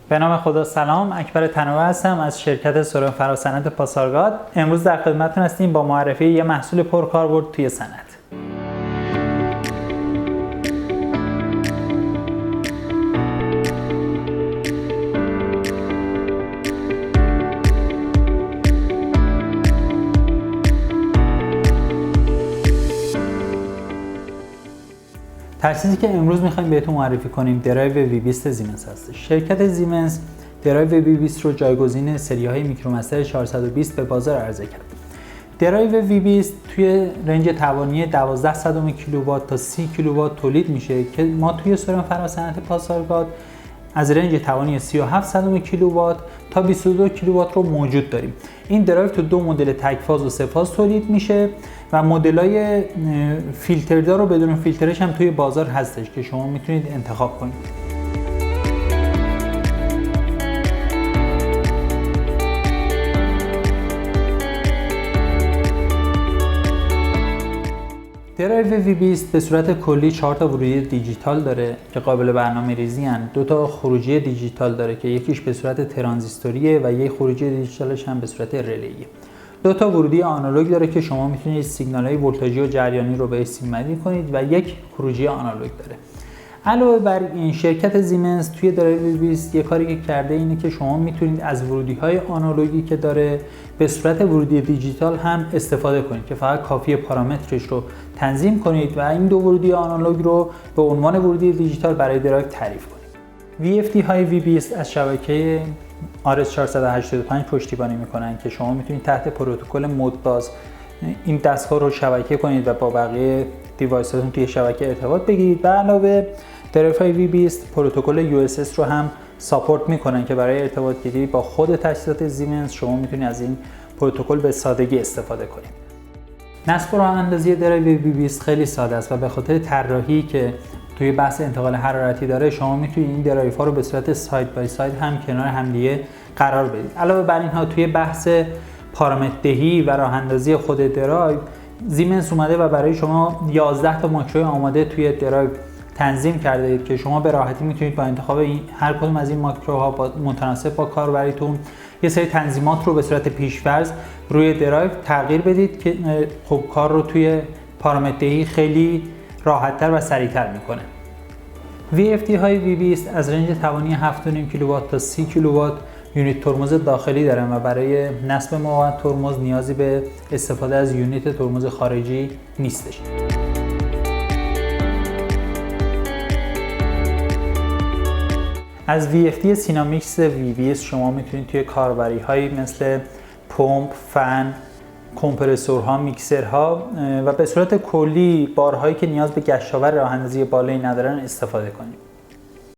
به نام خدا. سلام، اکبر تنوع هستم از شرکت سورن فراسنت پاسارگاد. امروز در خدمتتون هستیم با معرفی یه محصول پرکاربرد توی صنعت. تجهیزی که امروز می‌خوایم بهتون معرفی کنیم درایو V20 زیمنس هستش. شرکت زیمنس درایو V20 رو جایگزین سری‌های میکرومستر 420 به بازار عرضه کرد. درایو V20 توی رنج توانی 12 کیلووات تا 30 کیلووات تولید میشه که ما توی سورن فراسنت پاسارگاد از رنج توانی 37 کیلووات تا 22 کیلووات رو موجود داریم. این درایو تو دو مدل تک فاز و سه فاز تولید میشه و مدل‌های فیلتردار و بدون فیلترش هم توی بازار هستش که شما میتونید انتخاب کنید. درایو V20 به صورت کلی 4 تا ورودی دیجیتال داره که قابل برنامه‌ریزی هستند. 2 تا خروجی دیجیتال داره که یکیش به صورت ترانزیستوریه و یک خروجی دیجیتالش هم به صورت رلیه. 2 تا ورودی آنالوگ داره که شما میتونید سیگنال‌های ولتاژی و جریانی رو بهش سیم‌بندی کنید و یک خروجی آنالوگ داره. علاوه بر این شرکت زیمنس توی درایو V20 یه کاری که کرده اینه که شما میتونید از ورودی‌های آنالوگی که داره به صورت ورودی دیجیتال هم استفاده کنید که فقط کافیه پارامترش رو تنظیم کنید و این دو ورودی آنالوگ رو به عنوان ورودی دیجیتال برای درایو تعریف کنید. VFD های V20 از شبکه RS485 پشتیبانی میکنن که شما میتونید تحت پروتکل مودباز این دستگاه رو شبکه کنید و با بقیه دیوایساتون توی شبکه ارتباط بگیرید. به علاوه درایو V20 پروتکل USS رو هم ساپورت میکنن که برای ارتباط گیری با خود تجهیزات زیمنس شما میتونید از این پروتکل به سادگی استفاده کنید. نصب و راه اندازی درایو V20 خیلی ساده است و به خاطر طراحی که توی بحث انتقال حرارتی داره شما میتونید این درایوها رو به صورت ساید بای ساید هم کنار همدیگه قرار بدید. علاوه بر اینها توی بحث پارامتر دهی و راه اندازی خود درایو زیمنس اومده و برای شما 11 تا ماکروی آماده توی درایو تنظیم کرده که شما به راحتی میتونید با انتخاب هر کدوم از این ماکروها متناسب با کاربریتون یه سری تنظیمات رو به صورت پیش‌فرض روی درایو تغییر بدید که خب کار رو توی پارامتر دهی خیلی راحت‌تر و سریع‌تر میکنه. VFD های V20 از رنج توانی 7.5 کیلووات تا 30 کیلووات یونیت ترمز داخلی دارن و برای نصب مقاومت ترمز نیازی به استفاده از یونیت ترمز خارجی نیستش. از VFD سینامیکس V20 شما میتونید توی کاربری‌هایی مثل پمپ، فن، کمپرسورها، میکسرها و به صورت کلی بارهایی که نیاز به گشتاور راه اندازی بالایی ندارن استفاده کنید.